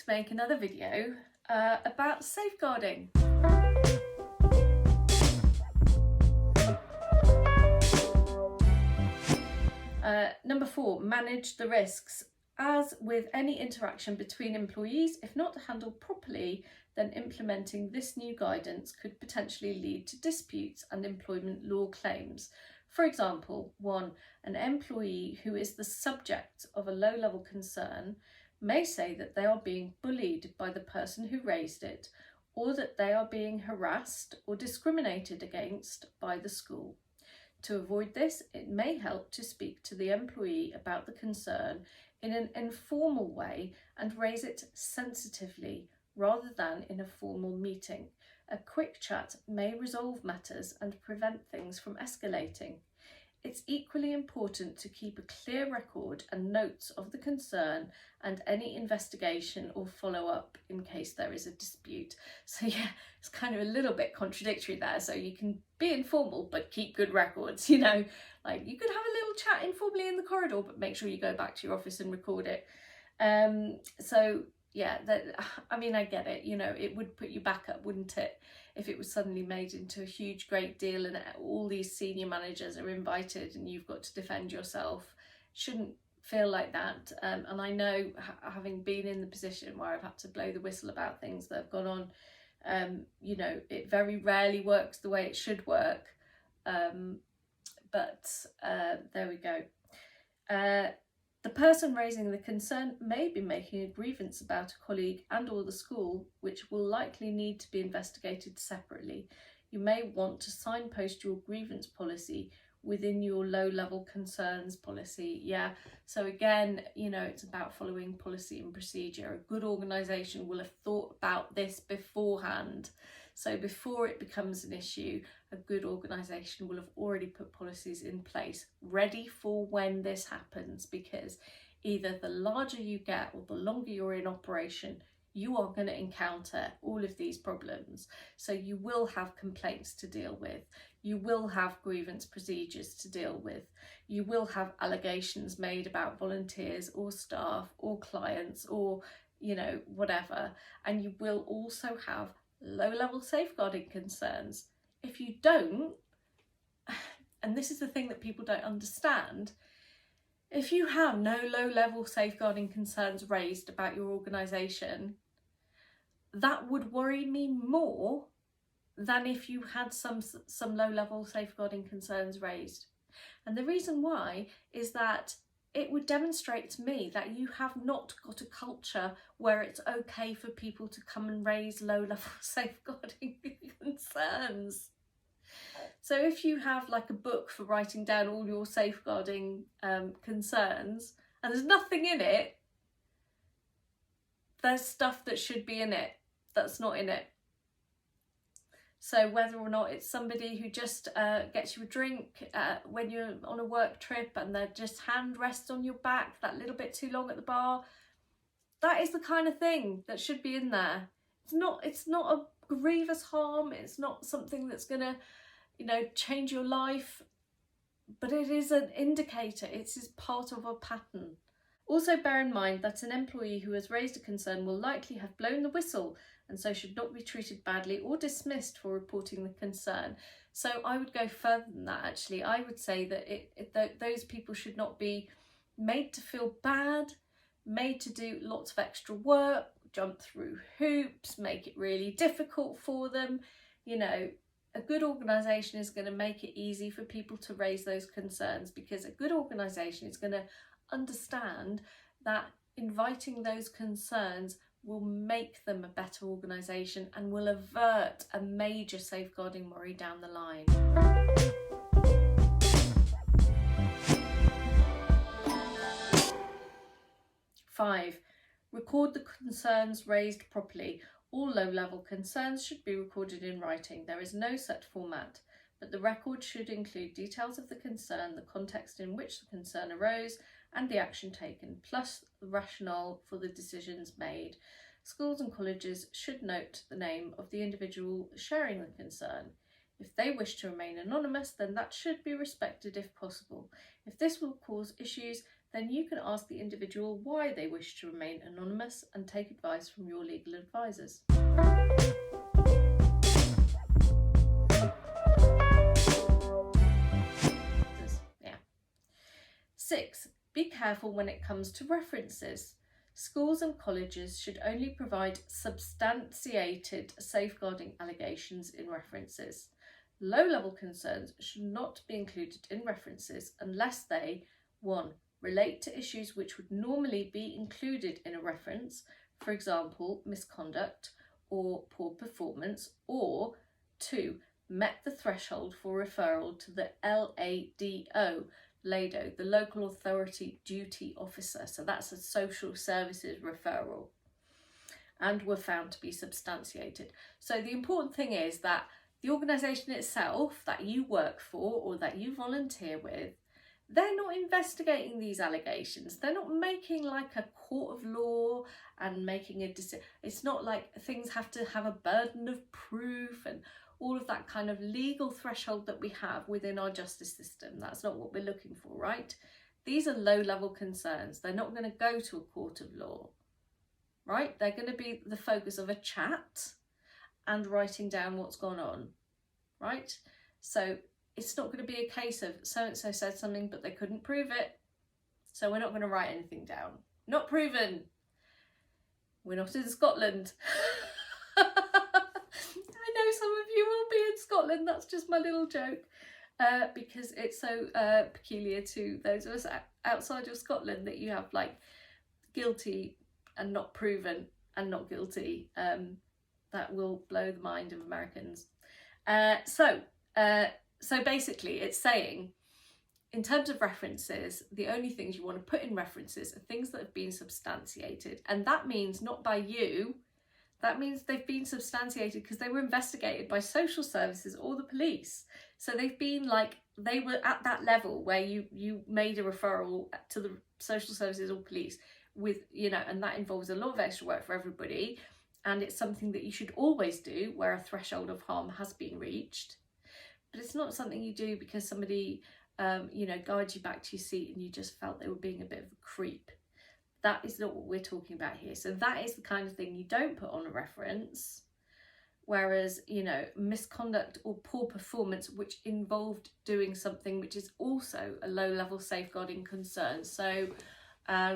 make another video about safeguarding. Number 4, manage the risks. As with any interaction between employees, if not handled properly, then implementing this new guidance could potentially lead to disputes and employment law claims. For example, 1. An employee who is the subject of a low-level concern may say that they are being bullied by the person who raised it, or that they are being harassed or discriminated against by the school. To avoid this, it may help to speak to the employee about the concern in an informal way and raise it sensitively rather than in a formal meeting. A quick chat may resolve matters and prevent things from escalating. It's equally important to keep a clear record and notes of the concern and any investigation or follow-up in case there is a dispute. So yeah, it's kind of a little bit contradictory there. So you can be informal but keep good records, you know, like you could have a little chat informally in the corridor, but make sure you go back to your office and record it. So yeah, I mean, I get it, you know, it would put you back up, wouldn't it, if it was suddenly made into a huge, great deal and all these senior managers are invited and you've got to defend yourself. Shouldn't feel like that. And I know, having been in the position where I've had to blow the whistle about things that have gone on, you know, it very rarely works the way it should work. But there we go. The person raising the concern may be making a grievance about a colleague and or the school, which will likely need to be investigated separately. You may want to signpost your grievance policy within your low-level concerns policy. Yeah, so again, you know, it's about following policy and procedure. A good organisation will have thought about this beforehand. So before it becomes an issue, a good organisation will have already put policies in place ready for when this happens, because either the larger you get or the longer you're in operation, you are going to encounter all of these problems. So you will have complaints to deal with. You will have grievance procedures to deal with. You will have allegations made about volunteers or staff or clients or, you know, whatever. And you will also have low-level safeguarding concerns. If you don't, and this is the thing that people don't understand, if you have no low-level safeguarding concerns raised about your organisation, that would worry me more than if you had some low-level safeguarding concerns raised. And the reason why is that it would demonstrate to me that you have not got a culture where it's okay for people to come and raise low-level safeguarding concerns. So if you have like a book for writing down all your safeguarding concerns and there's nothing in it, there's stuff that should be in it that's not in it. So whether or not it's somebody who just gets you a drink when you're on a work trip and they just hand rest on your back that little bit too long at the bar, that is the kind of thing that should be in there. It's not a grievous harm. It's not something that's gonna, you know, change your life, but it is an indicator. It's part of a pattern. Also bear in mind that an employee who has raised a concern will likely have blown the whistle and so should not be treated badly or dismissed for reporting the concern. So I would go further than that actually. I would say that those people should not be made to feel bad, made to do lots of extra work, jump through hoops, make it really difficult for them. You know, a good organisation is going to make it easy for people to raise those concerns, because a good organisation is going to understand that inviting those concerns will make them a better organisation and will avert a major safeguarding worry down the line. Five, record the concerns raised properly. All low-level concerns should be recorded in writing. There is no set format, but the record should include details of the concern, the context in which the concern arose, and the action taken, plus the rationale for the decisions made. Schools and colleges should note the name of the individual sharing the concern. If they wish to remain anonymous, then that should be respected if possible. If this will cause issues, then you can ask the individual why they wish to remain anonymous and take advice from your legal advisors. Yeah. 6. Be careful when it comes to references. Schools and colleges should only provide substantiated safeguarding allegations in references. Low-level concerns should not be included in references unless they 1. Relate to issues which would normally be included in a reference, for example, misconduct or poor performance, or 2. Met the threshold for referral to the LADO, the Local Authority Duty Officer. So that's a social services referral, and were found to be substantiated. So the important thing is that the organisation itself that you work for or that you volunteer with, they're not investigating these allegations. They're not making like a court of law and making a decision. It's not like things have to have a burden of proof and all of that kind of legal threshold that we have within our justice system. That's not what we're looking for, right? These are low-level concerns. They're not going to go to a court of law, right? They're going to be the focus of a chat and writing down what's gone on, right? So it's not going to be a case of so-and-so said something but they couldn't prove it, so we're not going to write anything down. Not proven. We're not in Scotland. I know some of you will be in Scotland, that's just my little joke, because it's so peculiar to those of us outside of Scotland that you have like guilty and not proven and not guilty. That will blow the mind of Americans. So basically it's saying, in terms of references, the only things you want to put in references are things that have been substantiated. And that means not by you, that means they've been substantiated because they were investigated by social services or the police. So they've been like, they were at that level where you made a referral to the social services or police with, you know, and that involves a lot of extra work for everybody. And it's something that you should always do where a threshold of harm has been reached. But it's not something you do because somebody, you know, guides you back to your seat and you just felt they were being a bit of a creep. That is not what we're talking about here. So that is the kind of thing you don't put on a reference. Whereas, you know, misconduct or poor performance, which involved doing something which is also a low-level safeguarding concern. So, a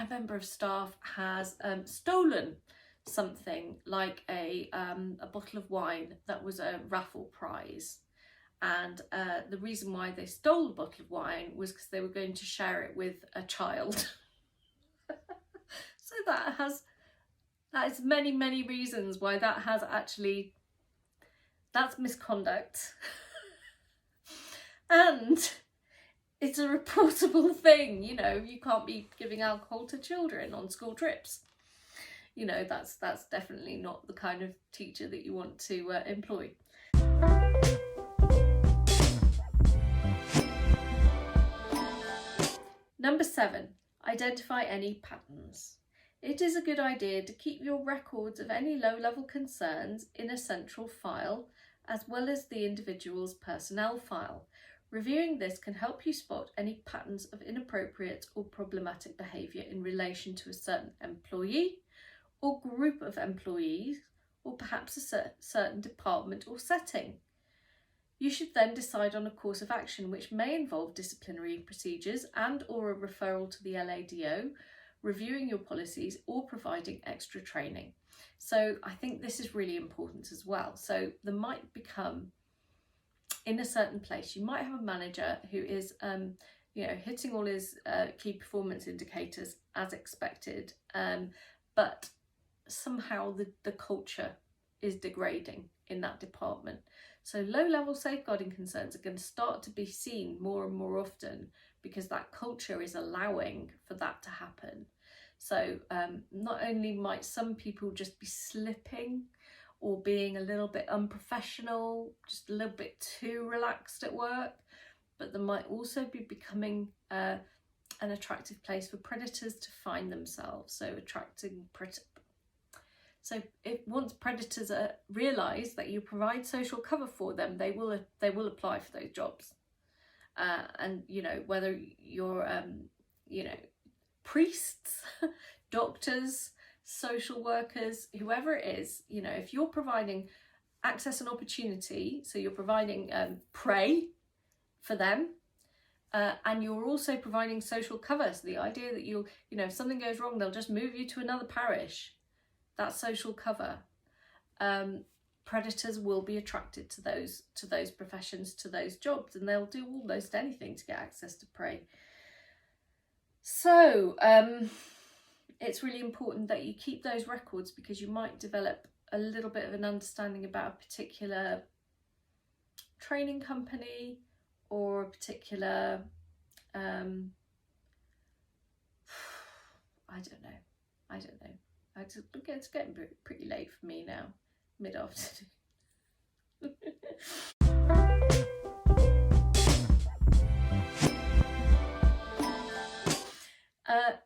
member of staff has stolen something like a bottle of wine that was a raffle prize, and the reason why they stole the bottle of wine was because they were going to share it with a child. So that is many reasons why that has actually, that's misconduct. And it's a reportable thing, you know, you can't be giving alcohol to children on school trips. You know, that's definitely not the kind of teacher that you want to employ. Number 7, identify any patterns. It is a good idea to keep your records of any low-level concerns in a central file, as well as the individual's personnel file. Reviewing this can help you spot any patterns of inappropriate or problematic behaviour in relation to a certain employee or group of employees, or perhaps a certain department or setting. You should then decide on a course of action which may involve disciplinary procedures and or a referral to the LADO, reviewing your policies or providing extra training. So I think this is really important as well. So there might become, in a certain place, you might have a manager who is you know, hitting all his key performance indicators as expected, but somehow the culture is degrading in that department. So low-level safeguarding concerns are going to start to be seen more and more often because that culture is allowing for that to happen. So not only might some people just be slipping or being a little bit unprofessional, just a little bit too relaxed at work, but there might also be becoming an attractive place for predators to find themselves. So So if once predators realise that you provide social cover for them, they will apply for those jobs. and whether you're priests, doctors, social workers, whoever it is, if you're providing access and opportunity, so you're providing prey for them, and you're also providing social cover. So the idea that if something goes wrong, they'll just move you to another parish. That's social cover. Predators will be attracted to those professions, to those jobs, and they'll do almost anything to get access to prey. So it's really important that you keep those records, because you might develop a little bit of an understanding about a particular training company or a particular I don't know. It's getting pretty late for me now, mid-afternoon.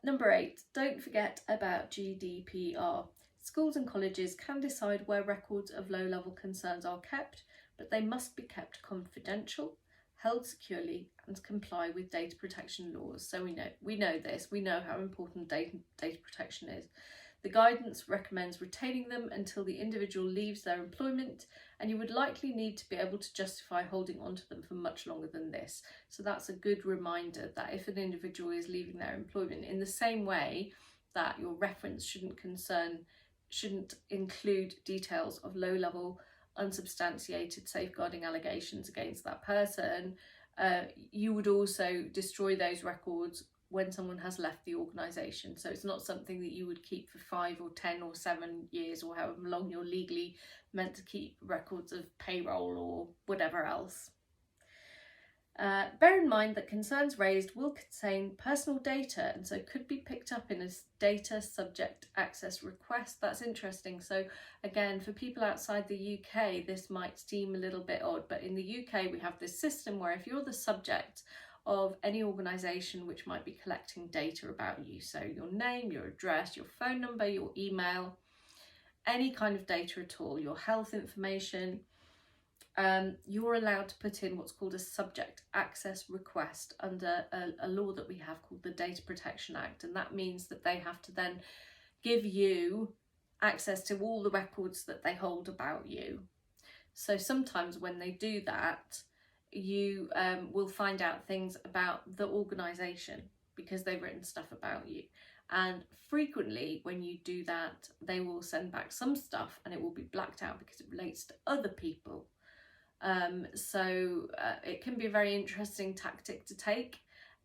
Number 8, don't forget about GDPR. Schools and colleges can decide where records of low-level concerns are kept, but they must be kept confidential, held securely, and comply with data protection laws. So we know this. We know how important data protection is. The guidance recommends retaining them until the individual leaves their employment, and you would likely need to be able to justify holding onto them for much longer than this. So that's a good reminder that if an individual is leaving their employment, in the same way that your reference shouldn't include details of low-level, unsubstantiated safeguarding allegations against that person, you would also destroy those records when someone has left the organisation. So it's not something that you would keep for 5 or 10 or 7 years, or however long you're legally meant to keep records of payroll or whatever else. Bear in mind that concerns raised will contain personal data, and so could be picked up in a data subject access request. That's interesting. So again, for people outside the UK, this might seem a little bit odd, but in the UK we have this system where if you're the subject of any organisation which might be collecting data about you, so your name, your address, your phone number, your email, any kind of data at all, your health information, you're allowed to put in what's called a subject access request under a law that we have called the Data Protection Act, and that means that they have to then give you access to all the records that they hold about you. So sometimes when they do that, you will find out things about the organisation because they've written stuff about you, and frequently when you do that they will send back some stuff and it will be blacked out because it relates to other people. So it can be a very interesting tactic to take,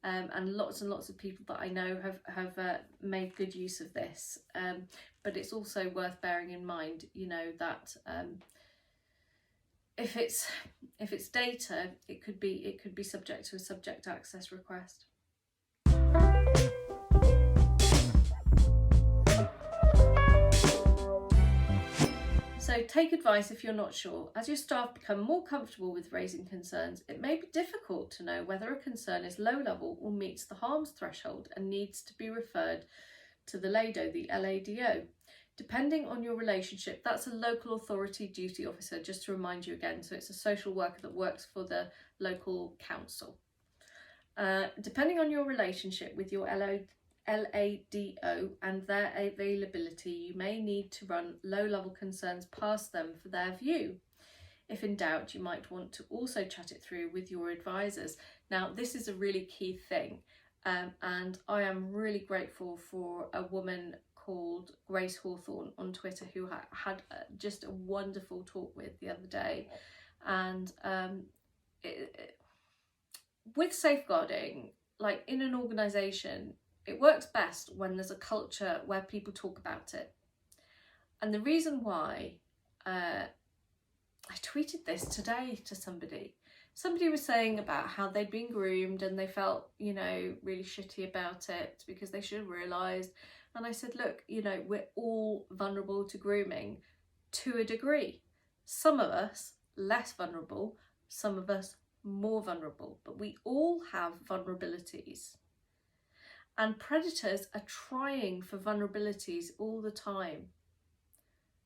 and lots of people that I know have made good use of this, but it's also worth bearing in mind, that if it's data, it could be subject to a subject access request. So take advice if you're not sure. As your staff become more comfortable with raising concerns, it may be difficult to know whether a concern is low level or meets the harms threshold and needs to be referred to the LADO, the LADO. Depending on your relationship, that's a local authority duty officer, just to remind you again. So it's a social worker that works for the local council. Depending on your relationship with your LADO and their availability, you may need to run low-level concerns past them for their view. If in doubt, you might want to also chat it through with your advisors. Now, this is a really key thing, and I am really grateful for a woman called Grace Hawthorne on Twitter who had just a wonderful talk with the other day. And with safeguarding, like in an organisation, it works best when there's a culture where people talk about it. And the reason why, I tweeted this today to somebody. Somebody was saying about how they'd been groomed and they felt, really shitty about it because they should have realised. And I said, look, we're all vulnerable to grooming to a degree. Some of us less vulnerable, some of us more vulnerable, but we all have vulnerabilities. And predators are trying for vulnerabilities all the time.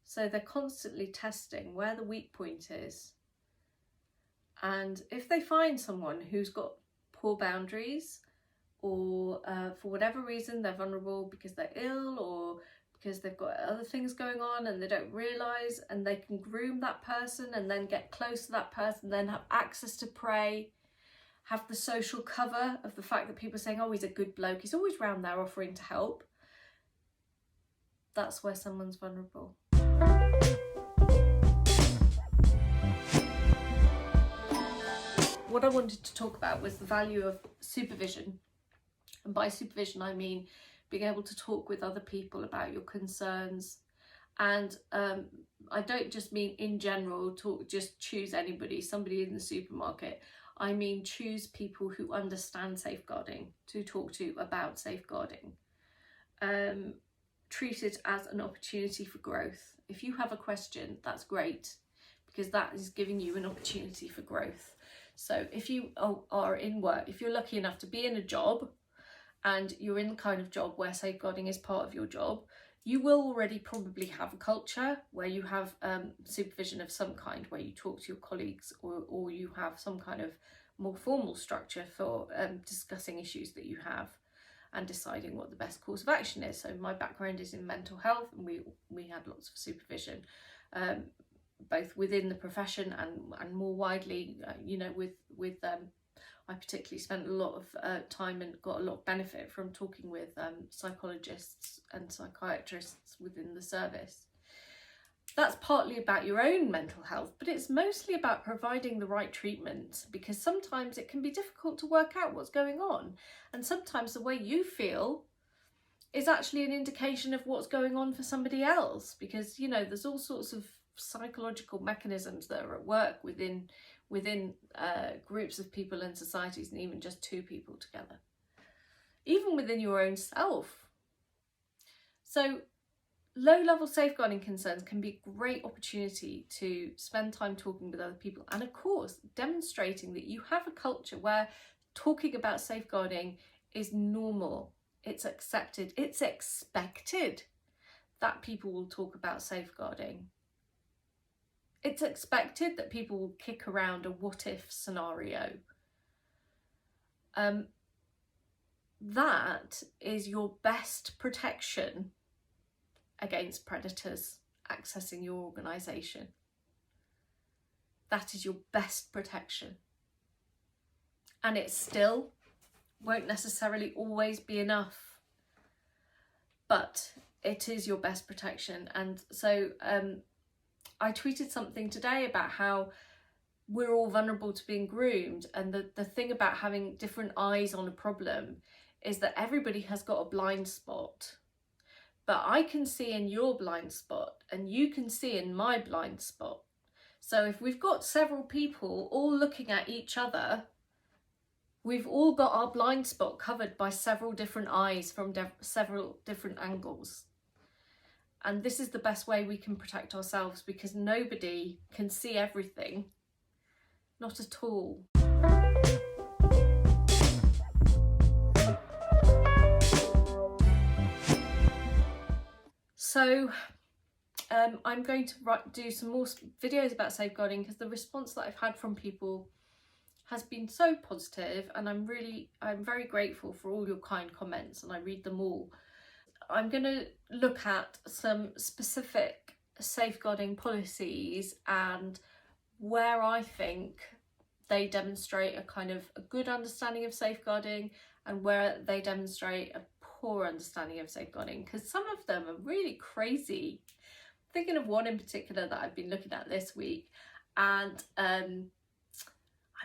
So they're constantly testing where the weak point is. And if they find someone who's got poor boundaries, or for whatever reason they're vulnerable because they're ill or because they've got other things going on and they don't realise, and they can groom that person and then get close to that person, then have access to prey, have the social cover of the fact that people are saying, oh, he's a good bloke, he's always round there offering to help. That's where someone's vulnerable. What I wanted to talk about was the value of supervision. And by supervision, I mean being able to talk with other people about your concerns. And I don't just mean in general, just choose anybody, somebody in the supermarket. I mean choose people who understand safeguarding to talk to about safeguarding. Treat it as an opportunity for growth. If you have a question, that's great, because that is giving you an opportunity for growth. So if you are in work, if you're lucky enough to be in a job and you're in the kind of job where safeguarding is part of your job, you will already probably have a culture where you have supervision of some kind, where you talk to your colleagues, or you have some kind of more formal structure for discussing issues that you have and deciding what the best course of action is. So my background is in mental health, and we had lots of supervision, both within the profession and more widely, you know, with I particularly spent a lot of time and got a lot of benefit from talking with psychologists and psychiatrists within the service. That's partly about your own mental health, but it's mostly about providing the right treatment, because sometimes it can be difficult to work out what's going on, and sometimes the way you feel is actually an indication of what's going on for somebody else, because, you know, there's all sorts of psychological mechanisms that are at work within groups of people and societies, and even just two people together, even within your own self. So low-level safeguarding concerns can be a great opportunity to spend time talking with other people, and of course demonstrating that you have a culture where talking about safeguarding is normal, it's accepted, it's expected that people will talk about safeguarding. It's expected that people will kick around a what-if scenario. That is your best protection against predators accessing your organisation. That is your best protection. And it still won't necessarily always be enough, but it is your best protection. And so I tweeted something today about how we're all vulnerable to being groomed, and the thing about having different eyes on a problem is that everybody has got a blind spot. But I can see in your blind spot, and you can see in my blind spot. So if we've got several people all looking at each other, we've all got our blind spot covered by several different eyes from several different angles. And this is the best way we can protect ourselves, because nobody can see everything. Not at all. So I'm going to do some more videos about safeguarding, because the response that I've had from people has been so positive, and I'm very grateful for all your kind comments, and I read them all. I'm going to look at some specific safeguarding policies and where I think they demonstrate a kind of a good understanding of safeguarding, and where they demonstrate a poor understanding of safeguarding, because some of them are really crazy. I'm thinking of one in particular that I've been looking at this week, and I'm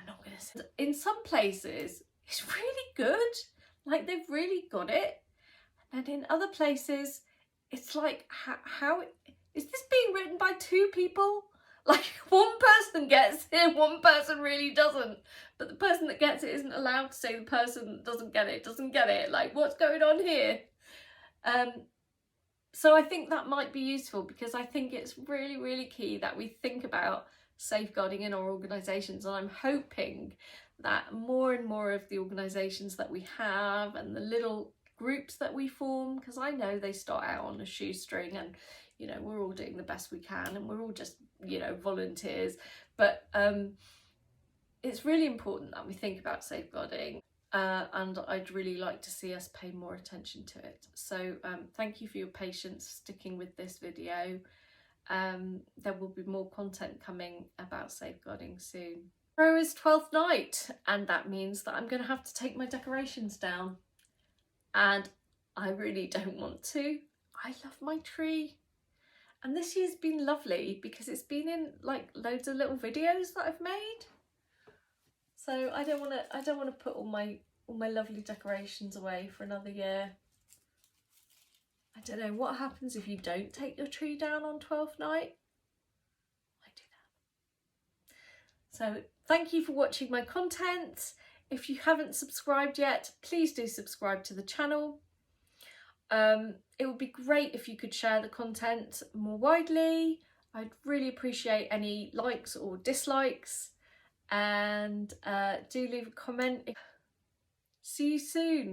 not going to say, in some places it's really good, like they've really got it, and in other places it's like, how is this being written by two people? Like, one person gets it, one person really doesn't, but the person that gets it isn't allowed to say the person that doesn't get it. Like, what's going on here? So I think that might be useful, because I think it's really, really key that we think about safeguarding in our organisations, and I'm hoping that more and more of the organisations that we have and the little groups that we form, because I know they start out on a shoestring, and you know, we're all doing the best we can, and we're all just, you know, volunteers, but it's really important that we think about safeguarding. and I'd really like to see us pay more attention to it. So thank you for your patience sticking with this video. There will be more content coming about safeguarding soon. Tomorrow is 12th night, and that means that I'm going to have to take my decorations down, and I really don't want to. I love my tree, and this year's been lovely because it's been in like loads of little videos that I've made. So I don't want to put all my lovely decorations away for another year. I don't know what happens if you don't take your tree down on 12th night. I do that. So thank you for watching my content. If you haven't subscribed yet, please do subscribe to the channel. It would be great if you could share the content more widely. I'd really appreciate any likes or dislikes, and do leave a comment. See you soon.